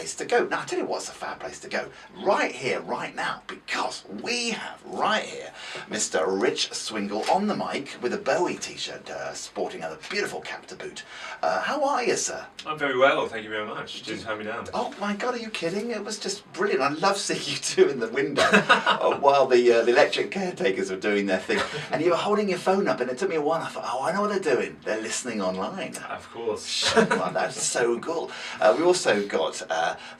place to go. Now, I'll tell you what's a fab place to go. Right here, right now, because we have right here Mr. Rich Swingle on the mic with a Bowie t-shirt, sporting a beautiful cap to boot. How are you, sir? I'm very well, thank you very much. Just hand me down. Oh my God, are you kidding? It was just brilliant. I love seeing you two in the window while the electric caretakers were doing their thing. And you were holding your phone up, and it took me a while. I thought, oh, I know what they're doing. They're listening online. Of course. Well, that's so cool. We also got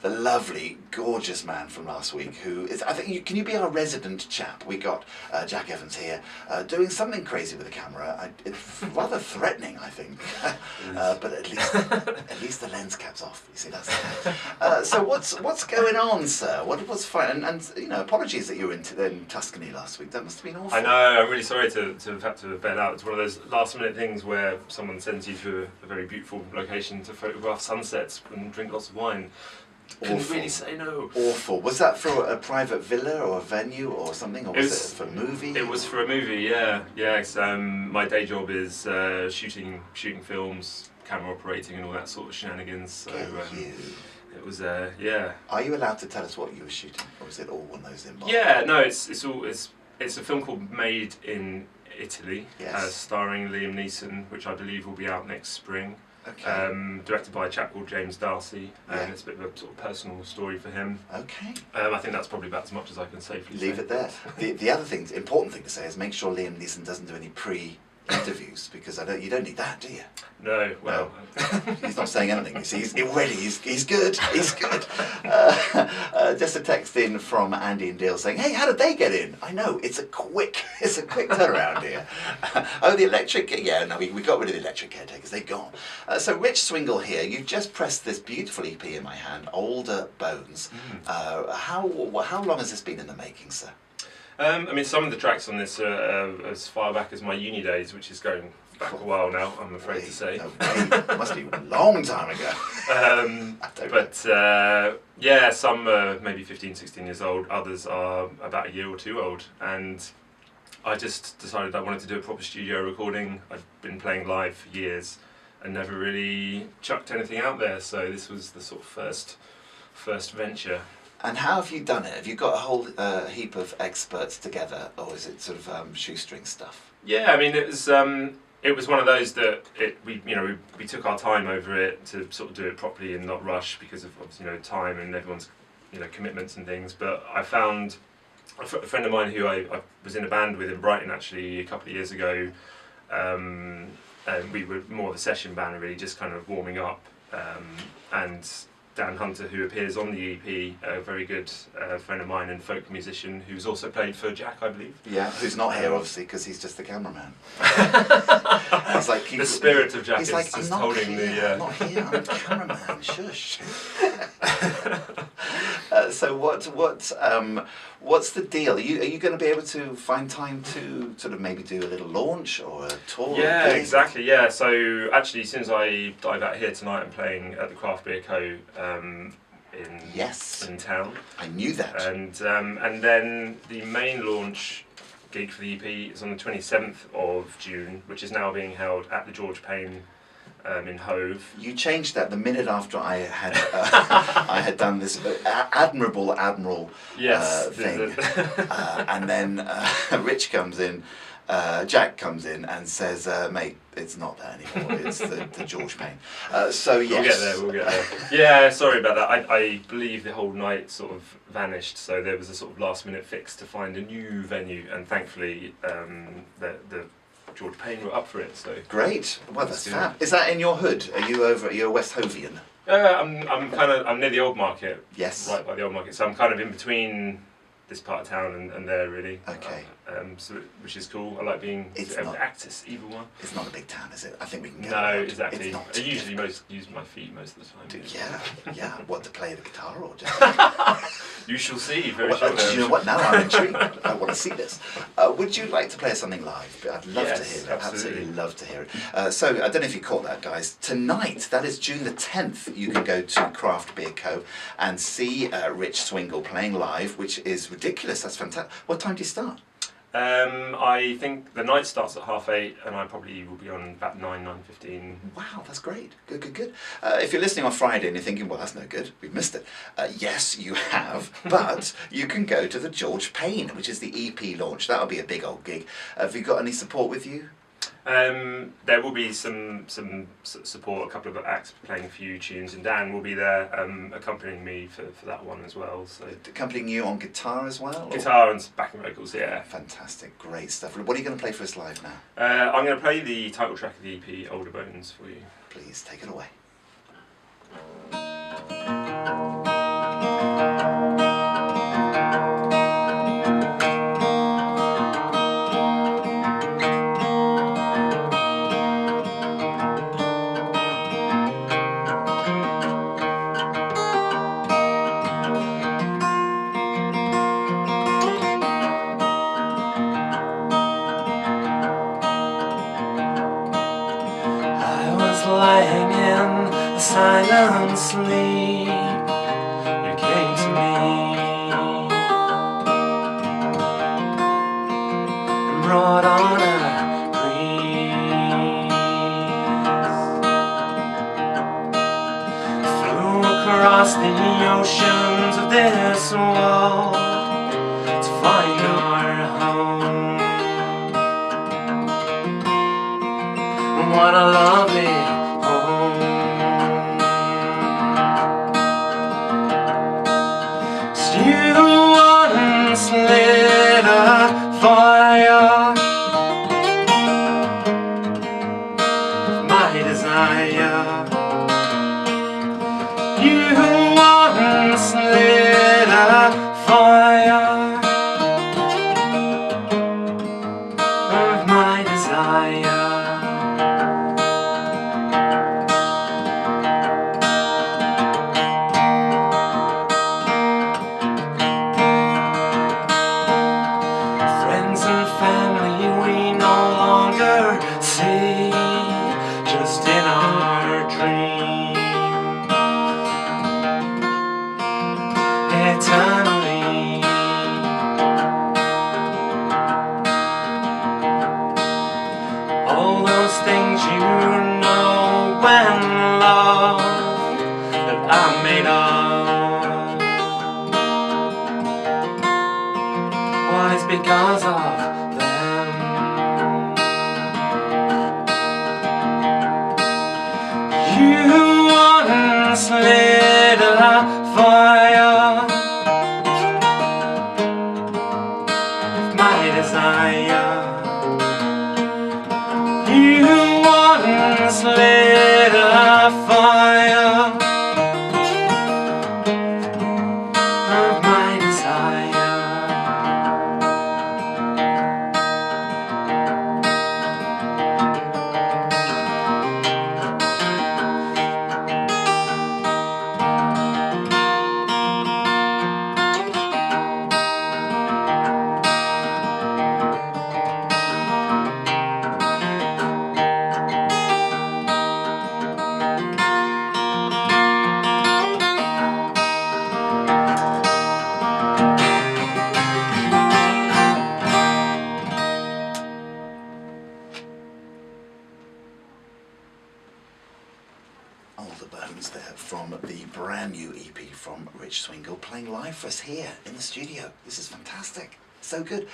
the lovely, gorgeous man from last week who is, I think, can you be our resident chap? We got Jack Evans here doing something crazy with the camera. It's rather threatening, I think. But at least the lens cap's off. You see, that's so what's going on, sir? What's fine? And you know, apologies that you were in Tuscany last week. That must have been awful. I know. I'm really sorry to have had to bail out. It's one of those last-minute things where someone sends you to a very beautiful location to photograph sunsets and drink lots of wine. Couldn't really say no. Awful. Was that for a private villa or a venue or something, or was it for a movie? It was for a movie. Yeah. My day job is shooting films, camera operating, and all that sort of shenanigans. So it was yeah. Are you allowed to tell us what you were shooting, or is it all one of those involved? Yeah. No. It's a film called Made in Italy, yes. Starring Liam Neeson, which I believe will be out next spring. Okay. Directed by a chap called James Darcy, and it's a bit of a sort of personal story for him. Okay. I think that's probably about as much as I can safely say. Leave it there. The other thing, important thing to say is make sure Liam Neeson doesn't do any pre-interviews, because you don't need that, do you? No, well... No. He's not saying anything, you see, he's good, he's good. Just a text in from Andy and Dale saying, hey, how did they get in? I know, it's a quick turnaround here. Oh, the electric, yeah, no, we got rid of the electric caretakers, they're gone. So Rich Swingle here, you just pressed this beautiful EP in my hand, Older Bones. How long has this been in the making, sir? I mean, some of the tracks on this are as far back as my uni days, which is going back a while now, I'm afraid to say. It must be a long time ago. Yeah, some are maybe 15, 16 years old, others are about a year or two old, and I just decided I wanted to do a proper studio recording. I've been playing live for years and never really chucked anything out there, so this was the sort of first venture. And how have you done it? Have you got a whole heap of experts together, or is it sort of shoestring stuff? Yeah, I mean, it was one of those that we took our time over it to sort of do it properly and not rush because of time and everyone's commitments and things. But I found a friend of mine who I was in a band with in Brighton actually a couple of years ago, and we were more of a session band really, just kind of warming up, and Dan Hunter, who appears on the EP, a very good friend of mine and folk musician who's also played for Jack, I believe. Yeah, who's not here obviously because he's just the cameraman. He's like, the spirit of Jack is like, just I'm holding I'm not here, I'm a cameraman, shush. So what's the deal? Are you going to be able to find time to sort of maybe do a little launch or a tour? Yeah, exactly. Yeah. So actually, as soon as I dive out here tonight, I'm playing at the Craft Beer Co. in town. I knew that. And then the main launch gig for the EP is on the 27th of June, which is now being held at the George Payne in Hove. You changed that the minute after I had done this admirable thing, and then Rich comes in. Jack comes in and says, mate, it's not that anymore, it's the George Payne. So yes. We'll get there. Yeah, sorry about that. I believe the whole night sort of vanished, so there was a sort of last minute fix to find a new venue, and thankfully the George Payne were up for it. So great. Well, that's fab. Is that in your hood? Are you a West Hovian? I'm near the Old Market. Yes. Right by the Old Market, so I'm kind of in between this part of town and there really. Okay. So which is cool. I like being able to access either one. It's not a big town, is it? I think we can get No, around. exactly. It's not I usually use my feet most of the time. Yeah. What, to play the guitar or just? You shall see very shortly. Do you know what? Now I'm intrigued. I want to see this. Would you like to play something live? I'd love to hear it. Absolutely love to hear it. So I don't know if you caught that, guys. Tonight, that is June the 10th, you can go to Craft Beer Co. and see Rich Swingle playing live, which is ridiculous. That's fantastic. What time do you start? I think the night starts at 8:30, and I probably will be on about 9:15. Wow, that's great. Good. If you're listening on Friday and you're thinking, well, that's no good, we've missed it. Yes, you have, but you can go to the George Payne, which is the EP launch. That'll be a big old gig. Have you got any support with you? There will be some support, a couple of acts playing a few tunes, and Dan will be there accompanying me for that one as well. So Accompanying you on guitar as well? Guitar and backing vocals, yeah. Fantastic, great stuff. What are you going to play for us live now? I'm going to play the title track of the EP, Older Bones, for you. Please, take it away. Lying in a silent sleep, you came to me and brought on a breeze, flew across the oceans of this world to find our home. What a lovely lit a fire of my desire. You once lit a fire of my desire. Eternally, all those things you know when love that I'm made of, well, it's because of them. You once lit a fire, desire. You once lit a fire of my desire. Older Bones there from the brand new EP from Swingle, playing live for us here in the studio. This is fantastic. So good.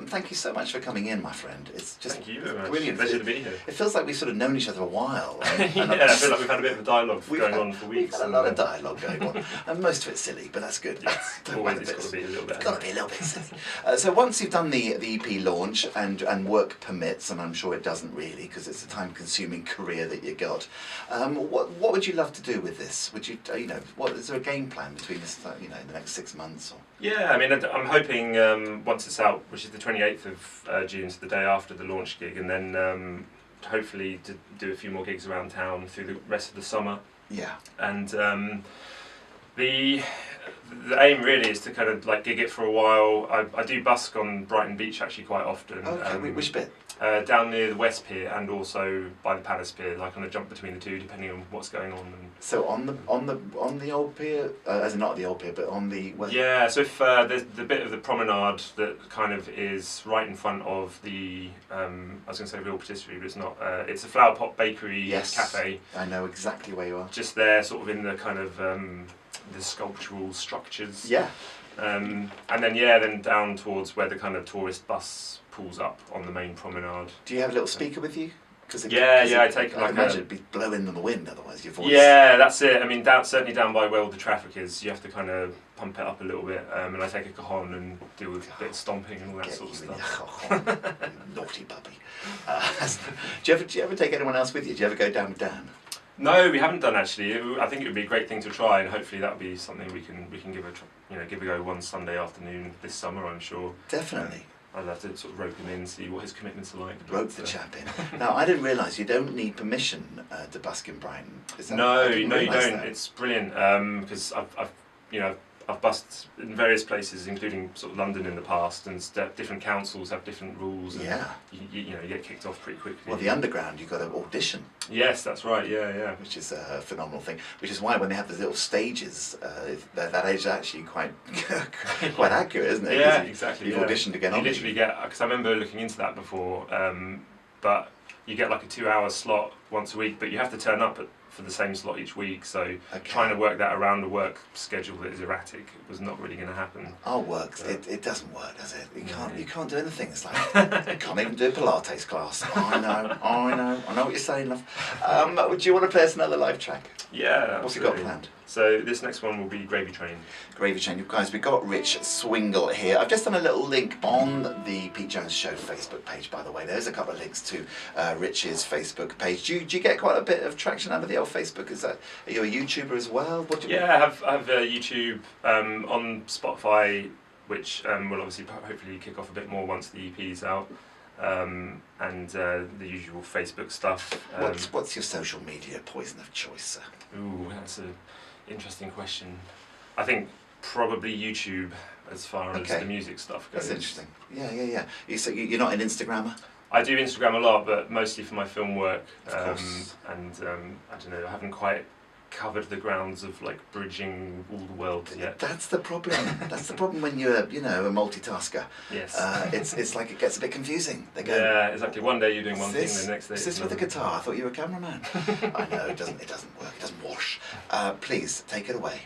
Thank you so much for coming in, my friend. It's just Thank you very much. brilliant. Pleasure to be here. It feels like we've sort of known each other a while. Yeah, I feel like we've had a bit of a dialogue going on for weeks. We've had a lot of dialogue going on, and most of it's silly, but that's good. Always it's got to be a little bit. It's got to be a little bit silly. So once you've done the EP launch and work permits, and I'm sure it doesn't really because it's a time-consuming career that you got. What would you love to do with this? Would you what is there a game plan between this in the next 6 months or? Yeah, I mean, I'm hoping once it's out, which is the 28th of June, so the day after the launch gig, and then hopefully to do a few more gigs around town through the rest of the summer. Yeah. And the aim really is to kind of like gig it for a while. I do busk on Brighton Beach actually quite often. Okay, which bit? Down near the West Pier and also by the Palace Pier, like on a jump between the two, depending on what's going on. And so on the old pier, as in not the old pier, but on the West. Yeah, so if there's the bit of the promenade that kind of is right in front of the, I was going to say Real Patisserie, but it's not. It's a Flower Pot Bakery cafe. I know exactly where you are. Just there, sort of in the kind of the sculptural structures. Yeah. And then down towards where the kind of tourist bus pulls up on the main promenade. Do you have a little speaker with you? I take I imagine it'd be blowing in the wind, otherwise your voice. Yeah, that's it. I mean, certainly down by where all the traffic is, you have to kind of pump it up a little bit. And I take a cajon and deal with a bit of stomping and all that sort of stuff. Naughty puppy. Do you ever take anyone else with you? Do you ever go down with Dan? No, we haven't done actually. I think it would be a great thing to try, and hopefully that would be something we can give a go one Sunday afternoon this summer. I'm sure. Definitely. I'd have to sort of rope him in, see what his commitments are like. Rope the chap in. Now, I didn't realise you don't need permission to busk in Brighton. No, you don't. That. It's brilliant because I've busked in various places, including sort of London in the past, and different councils have different rules. And you get kicked off pretty quickly. Well, the Underground, you've got to audition. Yes, that's right. Yeah. Which is a phenomenal thing. Which is why when they have the little stages, that age is actually quite accurate, isn't it? Yeah, exactly. You've auditioned to get on. You literally get, because I remember looking into that before, but you get like a 2-hour slot once a week, but you have to turn up for the same slot each week, so trying to work that around a work schedule that is erratic was not really going to happen. Our work, it doesn't work, does it? You can't do anything. It's like you can't even do a Pilates class. I know what you're saying, love. Do you want to play us another live track? Yeah. What's you got planned? So this next one will be Gravy Train. Gravy Train. You guys, we've got Rich Swingle here. I've just done a little link on the Pete Jones Show Facebook page, by the way. There's a couple of links to Rich's Facebook page. Do you get quite a bit of traction out of the old Facebook? Are you a YouTuber as well? I have YouTube on Spotify, which will obviously hopefully kick off a bit more once the EP's out. And the usual Facebook stuff. What's your social media poison of choice, sir? Ooh, that's an interesting question. I think probably YouTube as far as the music stuff goes. That's interesting. Yeah. You're not an Instagrammer? I do Instagram a lot, but mostly for my film work. Of course. I don't know, I haven't quite covered the grounds of like bridging all the worlds yet. That's the problem. That's the problem when you're a multitasker. Yes. It's like it gets a bit confusing. They go, yeah, exactly. One day you're doing one thing, the next day. Is this with a guitar? I thought you were a cameraman. I know it doesn't work. It doesn't wash. Please take it away.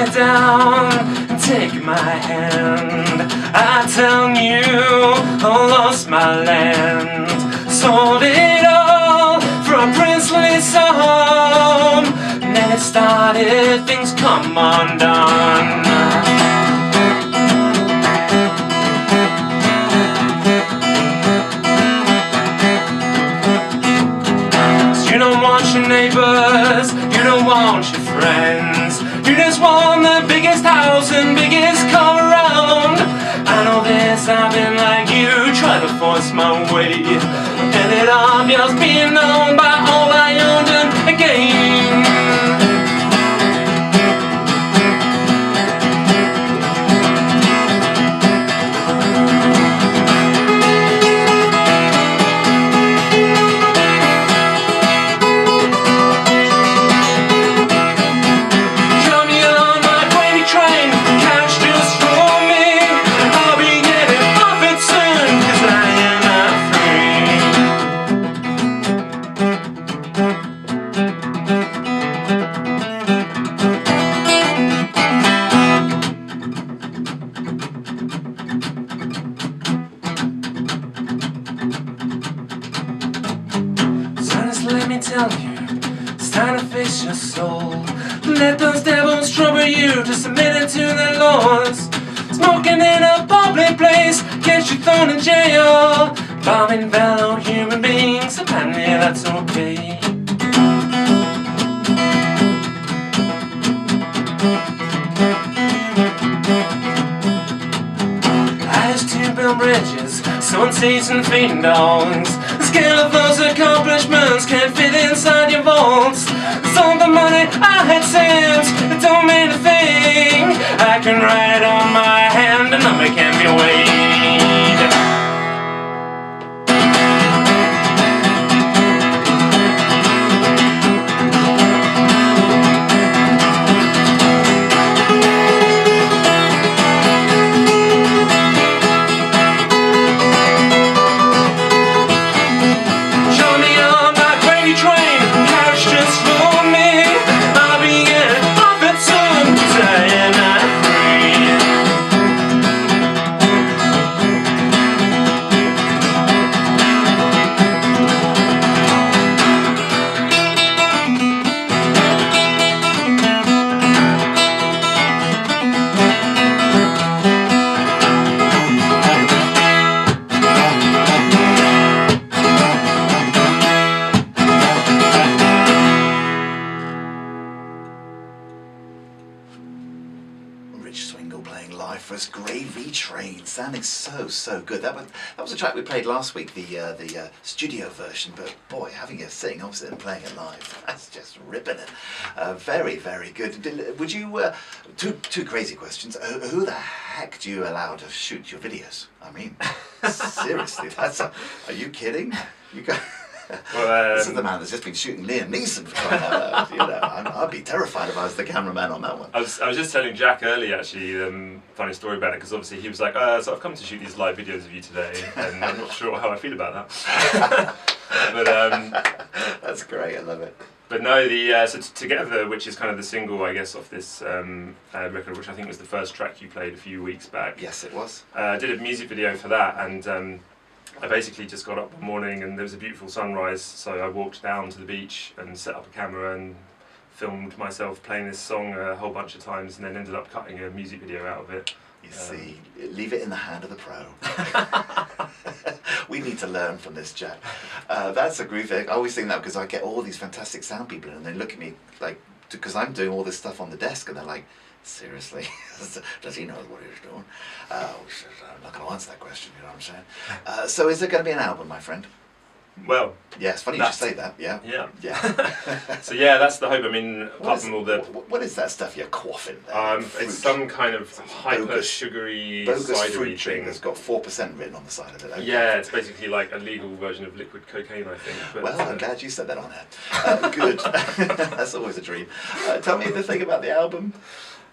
Sit down and take my hand. I tell you I lost my land, sold it all for a princely sum, and then it started, things come undone. You don't want your neighbors, you don't want your friends, you just want the biggest house and biggest car around. I know this, I've been like you, try to force my way, ended up just being known by all I owned and gained. tell you, it's time to face your soul. Let those devils trouble you to submit it to their laws. Smoking in a public place gets you thrown in jail. Bombing fellow human beings, apparently that's okay. I used to build bridges, sowing seeds and feeding dogs. The scale of those accomplishments can't fit inside your vaults. So the money I had sent, it don't mean a thing. I can write on my hand, a number can't be weighed. Swingle playing live for us, Gravy Train, sounding so good. That was a track we played last week, the studio version, but boy, having it sitting opposite and playing it live, that's just ripping it. Very good. Would you, two crazy questions, who the heck do you allow to shoot your videos? I mean, seriously, are you kidding? You got... Well, this is the man that's just been shooting Liam Neeson for crying out loud. You know, I'd be terrified if I was the cameraman on that one. I was just telling Jack earlier, actually, funny story about it, because obviously he was like, so I've come to shoot these live videos of you today, and I'm not sure how I feel about that. But that's great, I love it. But no, so Together, which is kind of the single, I guess, off this record, which I think was the first track you played a few weeks back. Yes, it was. I did a music video for that, and I basically just got up one morning and there was a beautiful sunrise, so I walked down to the beach and set up a camera and filmed myself playing this song a whole bunch of times, and then ended up cutting a music video out of it. You see, leave it in the hand of the pro. We need to learn from this, Jack. That's a groove. I always think that because I get all these fantastic sound people in and they look at me like, because I'm doing all this stuff on the desk, and they're like, seriously, does he know what he's doing? I'm not going to answer that question, you know what I'm saying? So is there going to be an album, my friend? Well, yeah, it's funny you should say that, yeah. So yeah, that's the hope. I mean, apart from all the... What is that stuff you're quaffing there? It's some kind of hyper sugary cidery fruit drink thing. that's got 4% written on the side of it. Okay. Yeah, it's basically like a legal version of liquid cocaine, I think. But, well, I'm glad you said that on air. Good. That's always a dream. Tell me the thing about the album.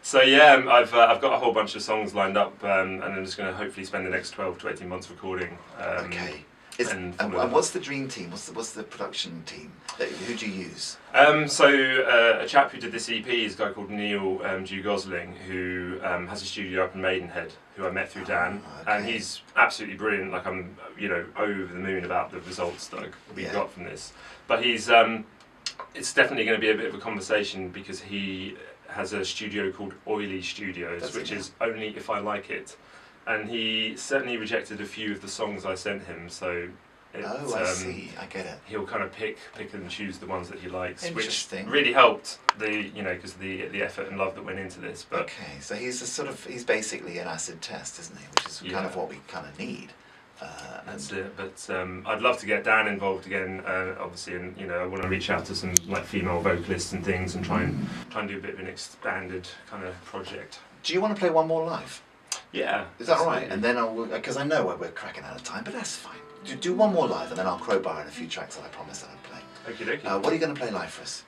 So yeah, I've got a whole bunch of songs lined up, and I'm just going to hopefully spend the next 12 to 18 months recording. Okay. And what's the dream team? What's the production team? Who do you use? A chap who did this EP is a guy called Neil Gosling, who has a studio up in Maidenhead, who I met through Dan, and he's absolutely brilliant. Like, I'm over the moon about the results that we got from this. But he's it's definitely going to be a bit of a conversation, because he has a studio called Oily Studios, which is only if I like it. And he certainly rejected a few of the songs I sent him, so I see, I get it. He'll kind of pick and choose the ones that he likes, which Interesting. really helped because the effort and love that went into this. But okay, so he's basically an acid test, isn't he? Which is kind of what we kind of need. That's it. But I'd love to get Dan involved again, obviously, and I want to reach out to some like female vocalists and things, and try and do a bit of an expanded kind of project. Do you want to play one more live? Yeah. Is that right? And then because I know we're cracking out of time, but that's fine. Do one more live, and then I'll crowbar in a few tracks that I promised that I'd play. Okay. What are you going to play live for us?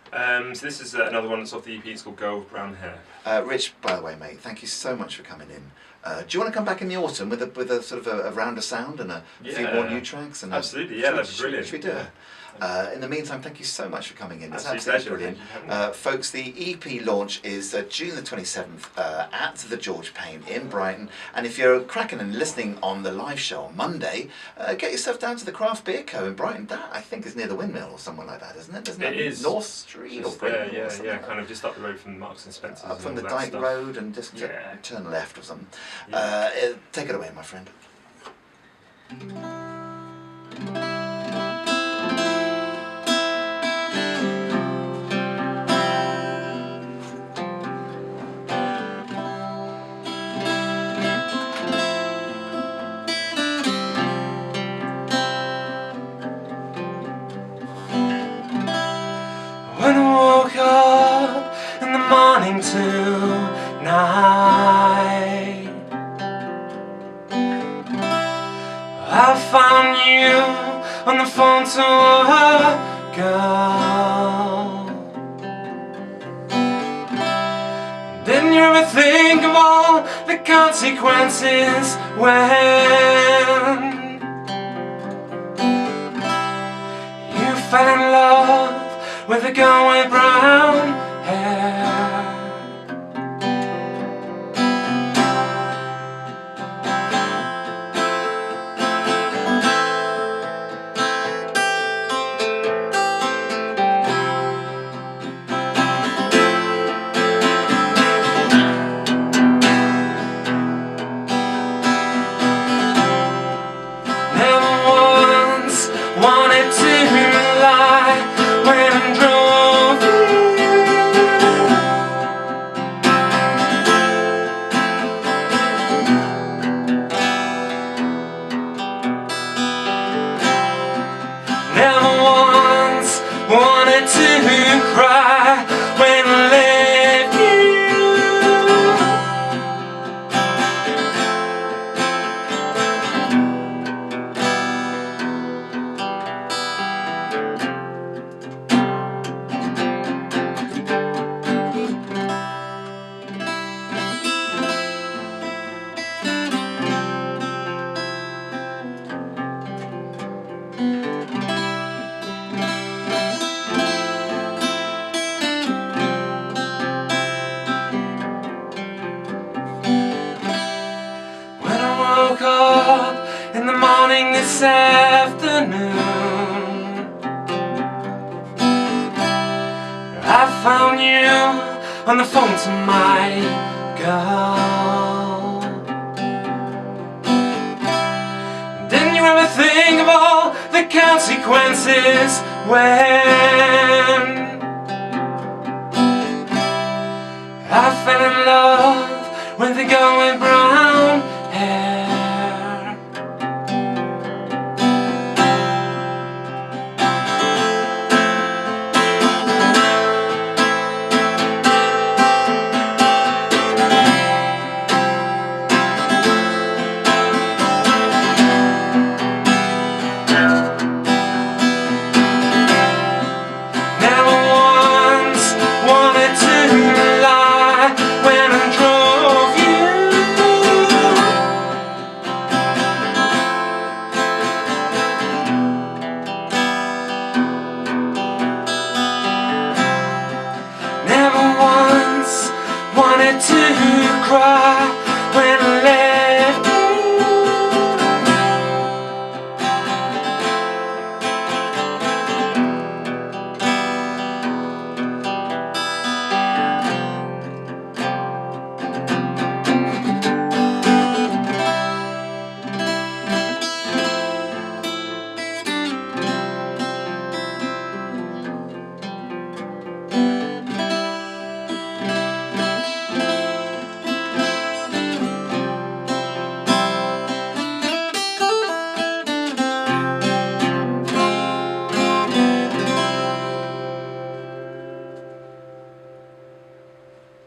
So this is another one that's off the EP. It's called Girl with Brown Hair. Rich, by the way, mate, thank you so much for coming in. Do you want to come back in the autumn with a sort of a rounder sound and a few more new tracks? And absolutely, that'd be brilliant. Should we do it? In the meantime, thank you so much for coming in. It's Absolute absolutely pleasure. brilliant. Thank you for having me. Folks, the EP launch is June the 27th at the George Payne in Brighton. And if you're cracking and listening on the live show on Monday, get yourself down to the Craft Beer Co. in Brighton. That, I think, is near the Windmill or somewhere like that, isn't it? Isn't It is. North Street Just or there, Great yeah, or something yeah, like kind that? of just up the road from Marks and Spencer's. Up from and the all that Dyke stuff. Road and just Yeah. turn left or something. Yeah. Take it away, my friend. When I woke up in the morning tonight, I found you on the phone to a girl. Didn't you ever think of all the consequences when you fell in love with a girl with brown hair? Never once wanted to lie when I drove you. Never once wanted to cry when I left you. When I woke up in the morning this afternoon, I found you on the phone to my girl. Didn't you ever think of all the consequences when I fell in love with a girl with brown hair? Never once wanted to lie when I drove you. Never once wanted to cry when I left you.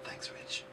Thanks, Rich.